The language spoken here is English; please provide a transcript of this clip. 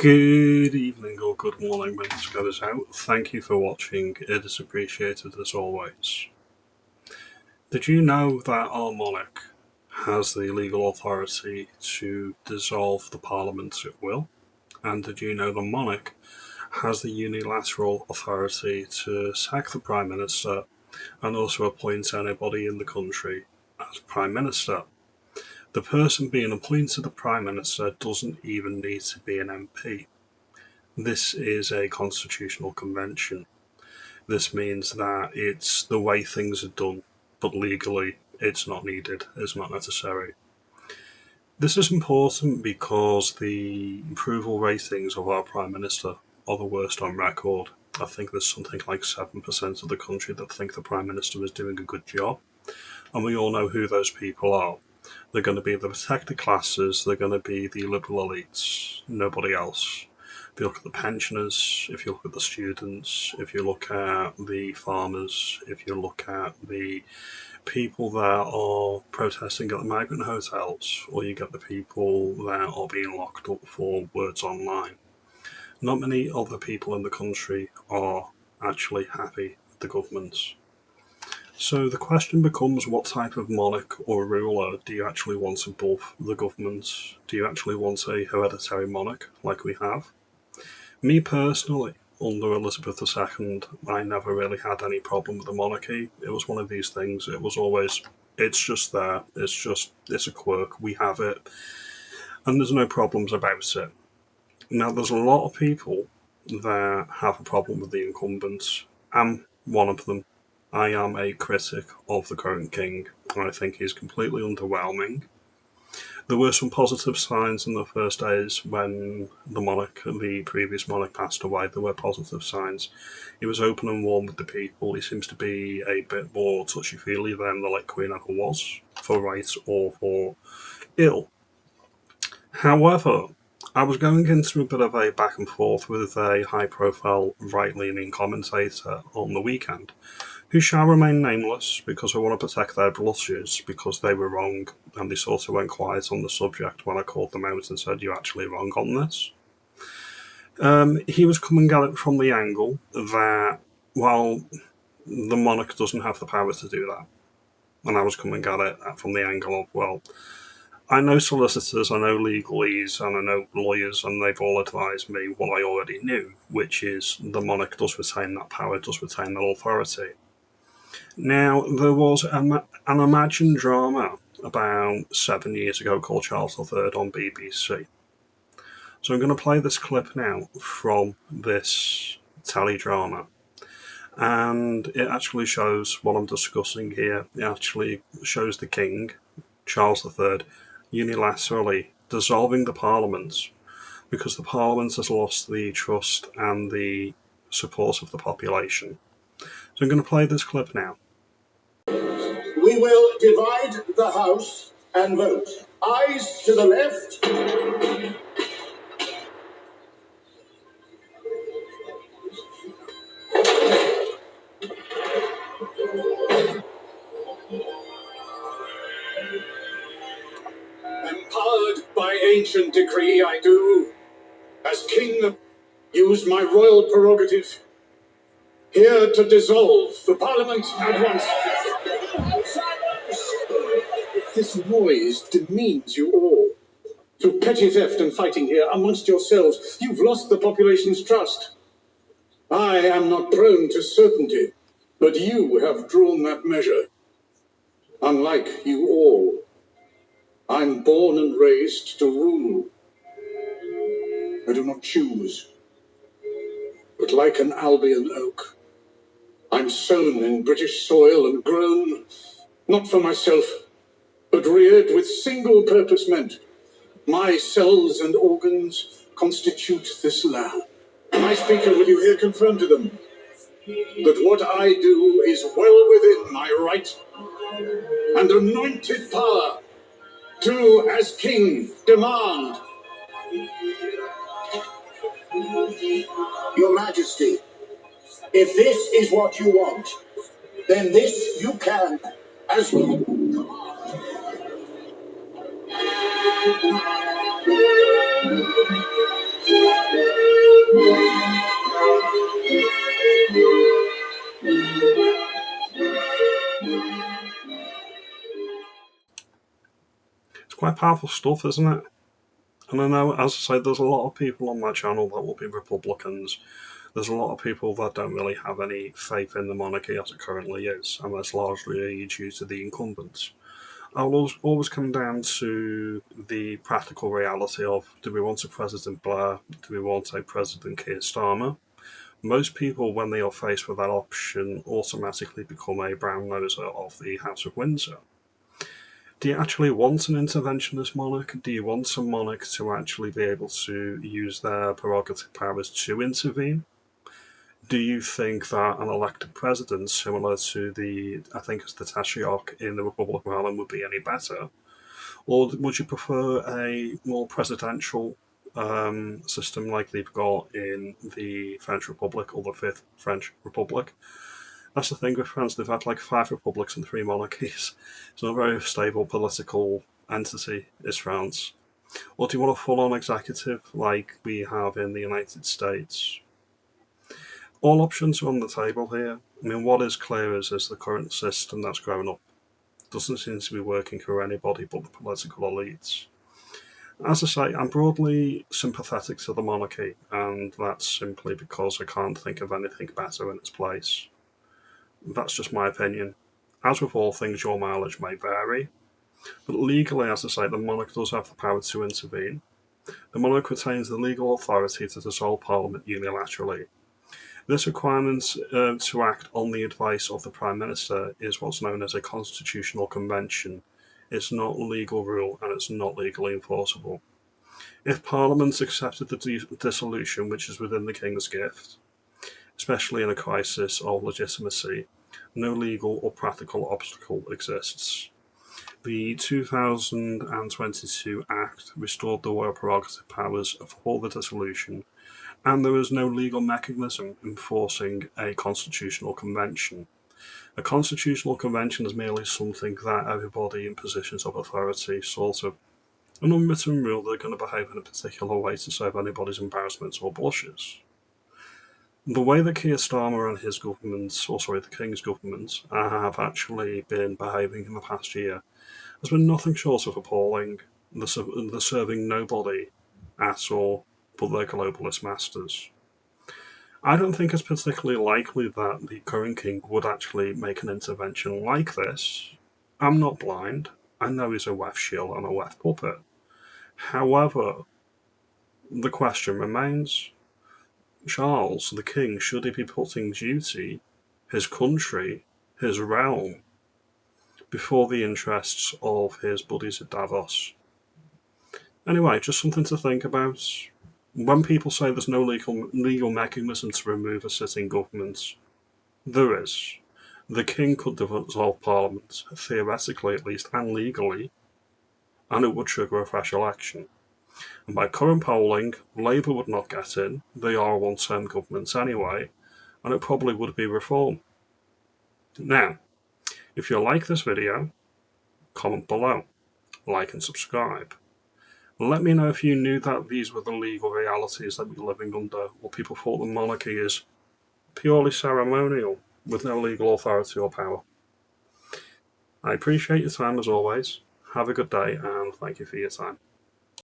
Good evening or good morning when this goes out. Thank you for watching. It is appreciated as always. Did you know that our monarch has the legal authority to dissolve the parliament at will? And did you know the monarch has the unilateral authority to sack the prime minister and also appoint anybody in the country as prime minister? The person being appointed the prime minister doesn't even need to be an MP. This is a constitutional convention. This means that it's the way things are done, but legally it's not needed, it's not necessary. This is important because the approval ratings of our Prime Minister are the worst on record. I think there's something like 7% of the country that think the Prime Minister is doing a good job. And we all know who those people are. They're going to be the protected classes, they're going to be the liberal elites, nobody else. If you look at the pensioners, if you look at the students, if you look at the farmers, if you look at the people that are protesting at the migrant hotels, or you get the people that are being locked up for words online, not many other people in the country are actually happy with the government. So the question becomes, what type of monarch or ruler do you actually want above the government? Do you actually want a hereditary monarch like we have? Me personally, under Elizabeth II, I never really had any problem with the monarchy. It was one of these things, it was always, it's just there, it's a quirk, we have it, and there's no problems about it. Now, there's a lot of people that have a problem with the incumbents. I'm one of them. I am a critic of the current king. I think he's completely underwhelming. There were some positive signs in the first days when the previous monarch passed away. There were positive signs. He was open and warm with the people. He seems to be a bit more touchy-feely than the late Queen ever was, for right or for ill. However, I was going into a bit of a back and forth with a high-profile right-leaning commentator on the weekend, who shall remain nameless because I want to protect their blushes because they were wrong, and they sort of went quiet on the subject when I called them out and said, "You're actually wrong on this." He was coming at it from the angle that, well, the monarch doesn't have the power to do that. And I was coming at it from the angle of, well, I know solicitors, I know legalese, and I know lawyers, and they've all advised me what I already knew, which is the monarch does retain that power, does retain that authority. Now, there was an imagined drama about 7 years ago called Charles III on BBC. So I'm going to play this clip now from this teledrama. And it actually shows what I'm discussing here. It actually shows the king, Charles III, unilaterally dissolving the parliament because the parliament has lost the trust and the support of the population. So I'm going to play this clip now. We will divide the House and vote. Ayes to the left. Empowered by ancient decree, I do, as king, use my royal prerogative here to dissolve the Parliament at once. This noise demeans you all. Through petty theft and fighting here amongst yourselves, you've lost the population's trust. I am not prone to certainty, but you have drawn that measure. Unlike you all, I'm born and raised to rule. I do not choose, but like an Albion oak, I'm sown in British soil and grown, not for myself, but reared with single purpose meant. My cells and organs constitute this land. My speaker, will you here confirm to them that what I do is well within my right and anointed power to, as king, demand? Your Majesty, if this is what you want, then this you can, as king. quite powerful stuff, isn't it? And I know, as I say, there's a lot of people on my channel that will be Republicans. There's a lot of people that don't really have any faith in the monarchy as it currently is, and that's largely due to the incumbents. I'll always come down to the practical reality of, do we want a President Blair? Do we want a President Keir Starmer? Most people, when they are faced with that option, automatically become a brown noser of the House of Windsor. Do you actually want an interventionist monarch? Do you want a monarch to actually be able to use their prerogative powers to intervene? Do you think that an elected president, similar to I think it's the Taoiseach in the Republic of Ireland, would be any better? Or would you prefer a more presidential system like they've got in the French Republic or the Fifth French Republic? That's the thing with France, they've had like 5 republics and 3 monarchies. It's not a very stable political entity, is France. Or do you want a full on executive like we have in the United States? All options are on the table here. I mean, what is clear is the current system that's grown up doesn't seem to be working for anybody but the political elites. As I say, I'm broadly sympathetic to the monarchy, and that's simply because I can't think of anything better in its place. That's just my opinion. As with all things, your mileage may vary, but legally, as I say, the monarch does have the power to intervene. The monarch retains the legal authority to dissolve Parliament unilaterally. This requirement to act on the advice of the Prime Minister is what's known as a constitutional convention. It's not legal rule and it's not legally enforceable. If Parliament accepted the dissolution, which is within the King's gift, especially in a crisis of legitimacy, no legal or practical obstacle exists. The 2022 Act restored the royal prerogative powers for the dissolution, and there is no legal mechanism enforcing a constitutional convention. A constitutional convention is merely something that everybody in positions of authority sort of an unwritten rule they're going to behave in a particular way to save anybody's embarrassment or blushes. The way that Keir Starmer and his government, the King's government, have actually been behaving in the past year has been nothing short of appalling. They're serving nobody at all but their globalist masters. I don't think it's particularly likely that the current king would actually make an intervention like this. I'm not blind. I know he's a weft shield and a weft puppet. However, the question remains, Charles, the king, should he be putting duty, his country, his realm, before the interests of his buddies at Davos? Anyway, just something to think about. When people say there's no legal mechanism to remove a sitting government, there is. The king could dissolve Parliament, theoretically at least, and legally, and it would trigger a fresh election. And by current polling, Labour would not get in. They are a one-term government anyway, and it probably would be reform. Now, if you like this video, comment below, like and subscribe. Let me know if you knew that these were the legal realities that we're living under, or people thought the monarchy is purely ceremonial, with no legal authority or power. I appreciate your time as always. Have a good day, and thank you for your time.